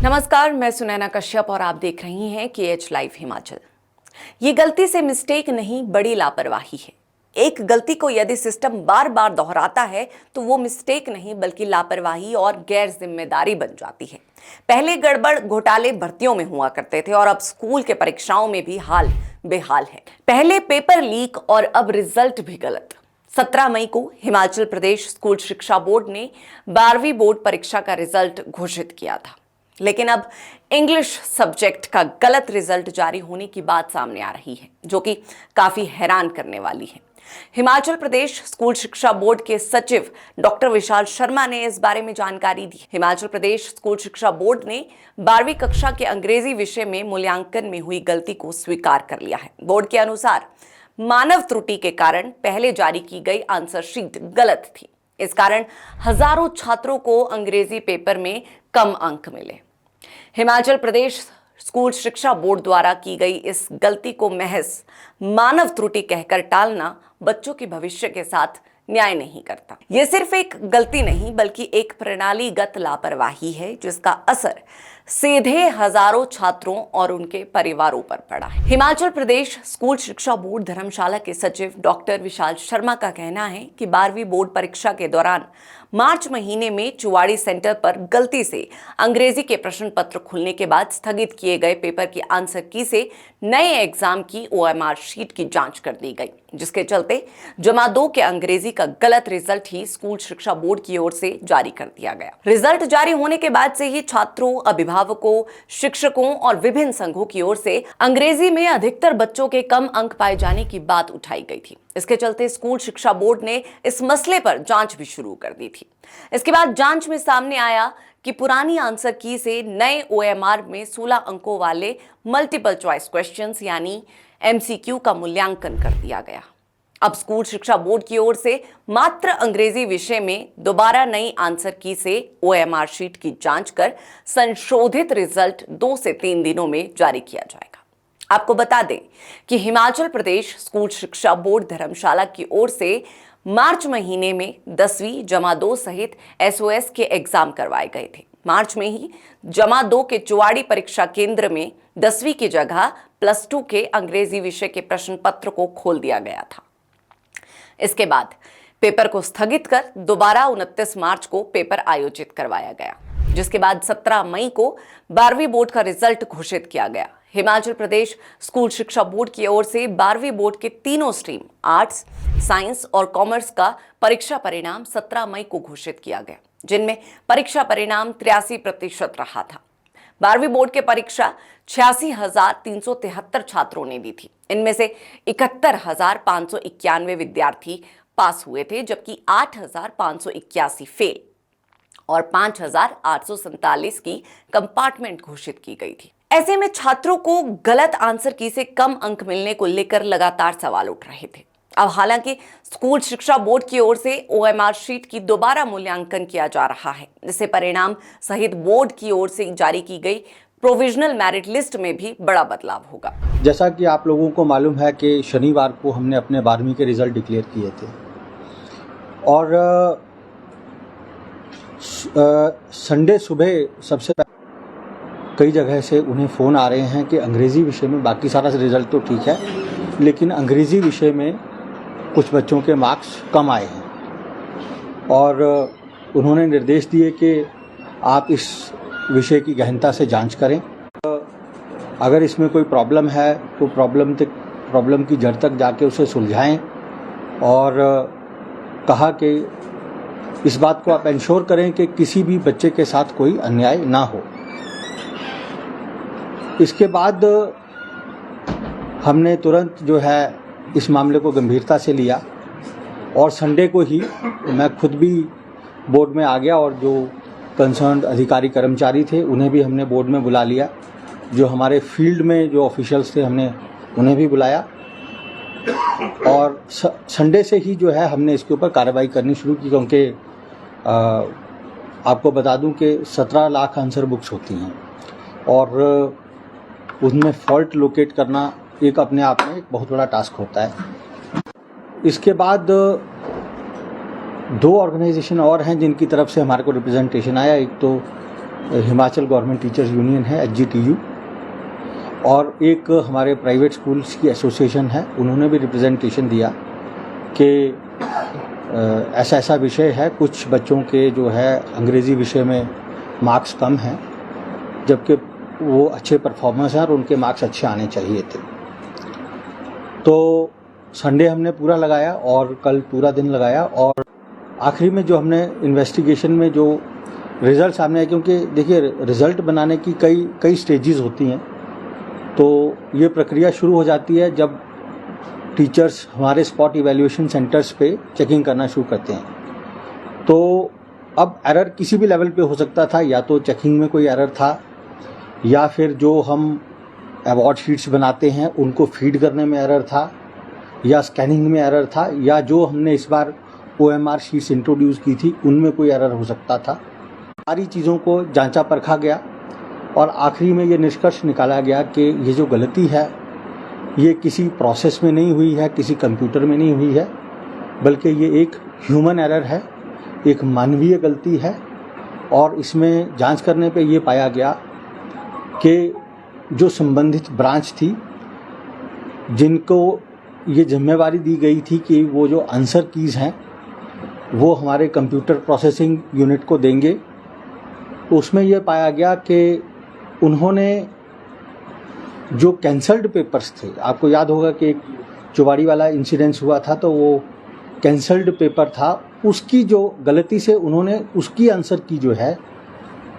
नमस्कार, मैं सुनैना कश्यप और आप देख रही हैं KH लाइव हिमाचल। ये गलती से मिस्टेक नहीं, बड़ी लापरवाही है। एक गलती को यदि सिस्टम बार बार दोहराता है तो वो मिस्टेक नहीं बल्कि लापरवाही और गैर जिम्मेदारी बन जाती है। पहले गड़बड़ घोटाले भर्तियों में हुआ करते थे और अब स्कूल के परीक्षाओं में भी हाल बेहाल है। पहले पेपर लीक और अब रिजल्ट भी गलत। 17 मई को हिमाचल प्रदेश स्कूल शिक्षा बोर्ड ने 12वीं बोर्ड परीक्षा का रिजल्ट घोषित किया था, लेकिन अब इंग्लिश सब्जेक्ट का गलत रिजल्ट जारी होने की बात सामने आ रही है, जो कि काफी हैरान करने वाली है। हिमाचल प्रदेश स्कूल शिक्षा बोर्ड के सचिव डॉक्टर विशाल शर्मा ने इस बारे में जानकारी दी। हिमाचल प्रदेश स्कूल शिक्षा बोर्ड ने 12वीं कक्षा के अंग्रेजी विषय में मूल्यांकन में हुई गलती को स्वीकार कर लिया है। बोर्ड के अनुसार मानव त्रुटि के कारण पहले जारी की गई आंसर शीट गलत थी। इस कारण हजारों छात्रों को अंग्रेजी पेपर में कम अंक मिले। हिमाचल प्रदेश स्कूल शिक्षा बोर्ड द्वारा की गई इस गलती को महज मानव त्रुटि कहकर टालना बच्चों के भविष्य के साथ न्याय नहीं करता। यह सिर्फ एक गलती नहीं बल्कि एक प्रणालीगत लापरवाही है, जिसका असर सीधे हजारों छात्रों और उनके परिवारों पर पड़ा है। हिमाचल प्रदेश स्कूल शिक्षा बोर्ड धर्मशाला के सचिव डॉक्टर विशाल शर्मा का कहना है कि 12वीं बोर्ड परीक्षा के दौरान मार्च महीने में चुवाड़ी सेंटर पर गलती से अंग्रेजी के प्रश्न पत्र खुलने के बाद स्थगित किए गए पेपर की आंसर की से नए एग्जाम की OMR शीट की जांच कर दी गई, जिसके चलते जमा 2 के अंग्रेजी का गलत रिजल्ट ही स्कूल शिक्षा बोर्ड की ओर से जारी कर दिया गया। रिजल्ट जारी होने के बाद से ही छात्रों, अभिभावकों, शिक्षकों और विभिन्न संघों की ओर से अंग्रेजी में अधिकतर बच्चों के कम अंक पाए जाने की बात उठाई गई थी। इसके चलते स्कूल शिक्षा बोर्ड ने इस मसले पर जांच भी शुरू कर दी थी। इसके बाद जांच में सामने आया कि पुरानी आंसर की से नए OMR में 16 अंकों वाले मल्टीपल चॉइस क्वेश्चंस यानी MCQ का मूल्यांकन कर दिया गया। अब स्कूल शिक्षा बोर्ड की ओर से मात्र अंग्रेजी विषय में दोबारा नई आंसर की से OMR शीट की जांच कर संशोधित रिजल्ट 2 से 3 दिनों में जारी किया जाएगा। आपको बता दें कि हिमाचल प्रदेश स्कूल शिक्षा बोर्ड धर्मशाला की ओर से मार्च महीने में 10वीं जमा 2 सहित SOS के एग्जाम करवाए गए थे। मार्च में ही जमा 2 के चुवाड़ी परीक्षा केंद्र में 10वीं की जगह +2 के अंग्रेजी विषय के प्रश्न पत्र को खोल दिया गया था। इसके बाद पेपर को स्थगित कर दोबारा 29 मार्च को पेपर आयोजित करवाया गया, जिसके बाद 17 मई को 12वीं बोर्ड का रिजल्ट घोषित किया गया। हिमाचल प्रदेश स्कूल शिक्षा बोर्ड की ओर से 12वीं बोर्ड के तीनों स्ट्रीम आर्ट्स, साइंस और कॉमर्स का परीक्षा परिणाम 17 मई को घोषित किया गया, जिनमें परीक्षा परिणाम 83% रहा था। 12वीं बोर्ड के परीक्षा 86,373 छात्रों ने दी थी। इनमें से 71,591 विद्यार्थी पास हुए थे, जबकि 8,581 फेल और 5,847 की कंपार्टमेंट घोषित की गई थी। ऐसे में छात्रों को गलत आंसर की से कम अंक मिलने को लेकर लगातार सवाल उठ रहे थे। अब हालांकि स्कूल शिक्षा बोर्ड की ओर से OMR शीट की दोबारा मूल्यांकन किया जा रहा है, जिससे परिणाम सहित बोर्ड की ओर से जारी की गई प्रोविजनल मेरिट लिस्ट में भी बड़ा बदलाव होगा। जैसा कि आप लोगों को मालूम है कि शनिवार को हमने अपने 12वीं के रिजल्ट डिक्लेयर किए थे और संडे सुबह सबसे कई जगह से उन्हें फ़ोन आ रहे हैं कि अंग्रेज़ी विषय में बाकी सारा रिज़ल्ट तो ठीक है, लेकिन अंग्रेज़ी विषय में कुछ बच्चों के मार्क्स कम आए हैं और उन्होंने निर्देश दिए कि आप इस विषय की गहनता से जांच करें। अगर इसमें कोई प्रॉब्लम है तो प्रॉब्लम की जड़ तक जाके उसे सुलझाएं और कहा कि इस बात को आप इंश्योर करें कि किसी भी बच्चे के साथ कोई अन्याय ना हो। इसके बाद हमने तुरंत जो है इस मामले को गंभीरता से लिया और संडे को ही मैं खुद भी बोर्ड में आ गया और जो कंसर्न्ड अधिकारी कर्मचारी थे उन्हें भी हमने बोर्ड में बुला लिया। जो हमारे फील्ड में जो ऑफिशियल्स थे हमने उन्हें भी बुलाया और संडे से ही जो है हमने इसके ऊपर कार्रवाई करनी शुरू की, क्योंकि आपको बता दूं कि 17 लाख आंसर बुक्स होती हैं और उनमें फॉल्ट लोकेट करना एक अपने आप में एक बहुत बड़ा टास्क होता है। इसके बाद 2 ऑर्गेनाइजेशन और हैं जिनकी तरफ से हमारे को रिप्रेजेंटेशन आया। एक तो हिमाचल गवर्नमेंट टीचर्स यूनियन है HGTU, और एक हमारे प्राइवेट स्कूल्स की एसोसिएशन है, उन्होंने भी रिप्रेजेंटेशन दिया कि ऐसा ऐसा विषय है, कुछ बच्चों के जो है अंग्रेज़ी विषय में मार्क्स कम हैं, जबकि वो अच्छे परफॉर्मेंस हैं और उनके मार्क्स अच्छे आने चाहिए थे। तो संडे हमने पूरा लगाया और कल पूरा दिन लगाया, और आखिरी में जो हमने इन्वेस्टिगेशन में जो रिज़ल्ट सामने आए, क्योंकि देखिए रिज़ल्ट बनाने की कई स्टेजेस होती हैं, तो ये प्रक्रिया शुरू हो जाती है जब टीचर्स हमारे स्पॉट इवैल्यूएशन सेंटर्स पे चेकिंग करना शुरू करते हैं। तो अब एरर किसी भी लेवल पे हो सकता था, या तो चेकिंग में कोई एरर था, या फिर जो हम अवार्ड शीट्स बनाते हैं उनको फीड करने में एरर था, या स्कैनिंग में एरर था, या जो हमने इस बार OMR शीट्स इंट्रोड्यूस की थी उनमें कोई एरर हो सकता था। सारी चीज़ों को जांचा परखा गया और आखिरी में ये निष्कर्ष निकाला गया कि ये जो गलती है ये किसी प्रोसेस में नहीं हुई है, किसी कंप्यूटर में नहीं हुई है, बल्कि ये एक ह्यूमन एरर है, एक मानवीय गलती है। और इसमें जांच करने पे ये पाया गया कि जो संबंधित ब्रांच थी, जिनको ये जिम्मेवारी दी गई थी कि वो जो आंसर कीज़ हैं वो हमारे कंप्यूटर प्रोसेसिंग यूनिट को देंगे, तो उसमें यह पाया गया कि उन्होंने जो कैंसल्ड पेपर्स थे, आपको याद होगा कि एक चुवाड़ी वाला इंसिडेंस हुआ था, तो वो कैंसल्ड पेपर था, उसकी जो गलती से उन्होंने उसकी आंसर की जो है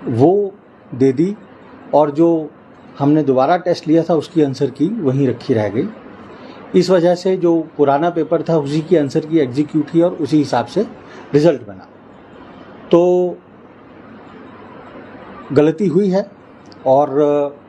वो दे दी, और जो हमने दोबारा टेस्ट लिया था उसकी आंसर की वहीं रखी रह गई। इस वजह से जो पुराना पेपर था उसी की आंसर की एग्जीक्यूट की और उसी हिसाब से रिज़ल्ट बना। तो गलती हुई है, और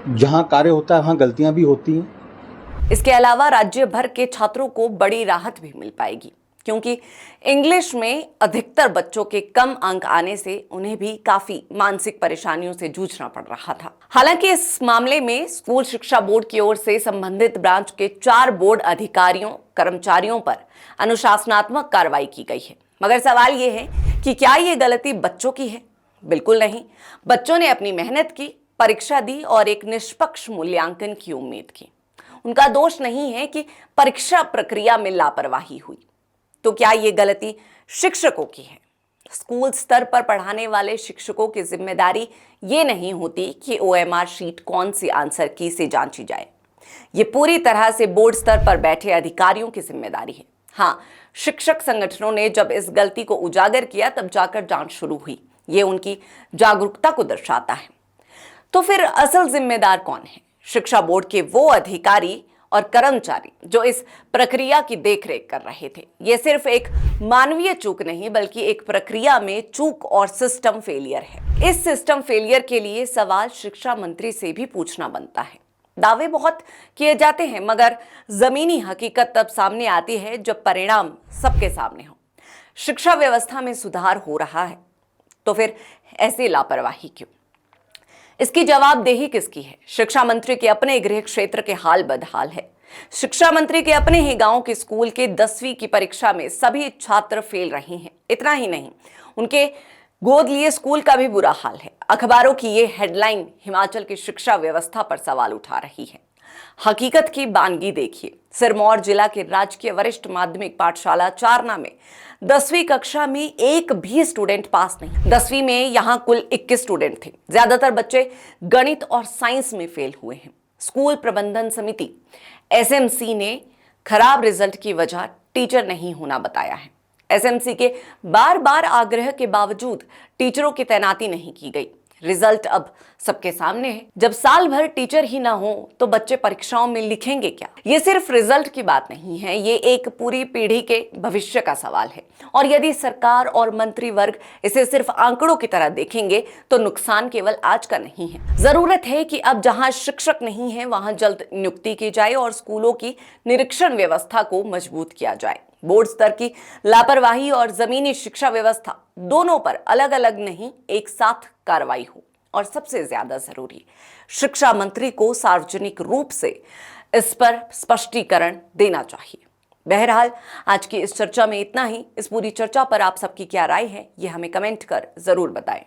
जहाँ कार्य होता है वहाँ गलतियाँ भी होती हैं। इसके अलावा राज्य भर के छात्रों को बड़ी राहत भी मिल पाएगी, क्योंकि इंग्लिश में अधिकतर बच्चों के कम अंक आने से उन्हें भी काफी मानसिक परेशानियों से जूझना पड़ रहा था। हालांकि इस मामले में स्कूल शिक्षा बोर्ड की ओर से संबंधित ब्रांच के 4 बोर्ड अधिकारियों कर्मचारियों पर अनुशासनात्मक कार्रवाई की गई है। मगर सवाल ये है कि क्या ये गलती बच्चों की है? बिल्कुल नहीं। बच्चों ने अपनी मेहनत की, परीक्षा दी और एक निष्पक्ष मूल्यांकन की उम्मीद की। उनका दोष नहीं है कि परीक्षा प्रक्रिया में लापरवाही हुई। तो क्या ये गलती शिक्षकों की है? स्कूल स्तर पर पढ़ाने वाले शिक्षकों की जिम्मेदारी ये नहीं होती कि OMR शीट कौन सी आंसर की से जांची जाए। ये पूरी तरह से बोर्ड स्तर पर बैठे अधिकारियों की जिम्मेदारी है। हाँ, शिक्षक संगठनों ने जब इस गलती को उजागर किया तब जाकर जांच शुरू हुई। ये उनकी जागरूकता को दर्शाता है। तो फिर असल जिम्मेदार कौन है? शिक्षा बोर्ड के वो अधिकारी और कर्मचारी जो इस प्रक्रिया की देखरेख कर रहे थे। ये सिर्फ एक मानवीय चूक नहीं, बल्कि एक प्रक्रिया में चूक और सिस्टम फेलियर है। इस सिस्टम फेलियर के लिए सवाल शिक्षा मंत्री से भी पूछना बनता है। दावे बहुत किए जाते हैं, मगर जमीनी हकीकत तब सामने आती है जब परिणाम सबके सामने हो। शिक्षा व्यवस्था में सुधार हो रहा है, तो फिर ऐसी लापरवाही क्यों? इसकी जवाबदेही किसकी है? शिक्षा मंत्री के अपने गृह क्षेत्र के हाल बदहाल है। शिक्षा मंत्री के अपने ही गांव के स्कूल के 10वीं की परीक्षा में सभी छात्र फेल रहे हैं। इतना ही नहीं, उनके गोद लिए स्कूल का भी बुरा हाल है। अखबारों की ये हेडलाइन हिमाचल की शिक्षा व्यवस्था पर सवाल उठा रही है। हकीकत की बानगी देखिए। सिरमौर जिला के राजकीय वरिष्ठ माध्यमिक पाठशाला चारना में 10वीं कक्षा में एक भी स्टूडेंट पास नहीं। 10वीं में यहां कुल 21 स्टूडेंट थे। ज्यादातर बच्चे गणित और साइंस में फेल हुए हैं। स्कूल प्रबंधन समिति SMC ने खराब रिजल्ट की वजह टीचर नहीं होना बताया है। SMC के बार बार आग्रह के बावजूद टीचरों की तैनाती नहीं की गई। रिजल्ट अब सबके सामने है। जब साल भर टीचर ही ना हो तो बच्चे परीक्षाओं में लिखेंगे क्या? ये सिर्फ रिजल्ट की बात नहीं है, ये एक पूरी पीढ़ी के भविष्य का सवाल है। और यदि सरकार और मंत्री वर्ग इसे सिर्फ आंकड़ों की तरह देखेंगे तो नुकसान केवल आज का नहीं है। जरूरत है कि अब जहां शिक्षक नहीं है वहां जल्द नियुक्ति की जाए और स्कूलों की निरीक्षण व्यवस्था को मजबूत किया जाए। बोर्ड स्तर की लापरवाही और जमीनी शिक्षा व्यवस्था दोनों पर अलग अलग नहीं, एक साथ कार्रवाई हो। और सबसे ज्यादा जरूरी, शिक्षा मंत्री को सार्वजनिक रूप से इस पर स्पष्टीकरण देना चाहिए। बहरहाल आज की इस चर्चा में इतना ही। इस पूरी चर्चा पर आप सबकी क्या राय है, ये हमें कमेंट कर जरूर बताएं।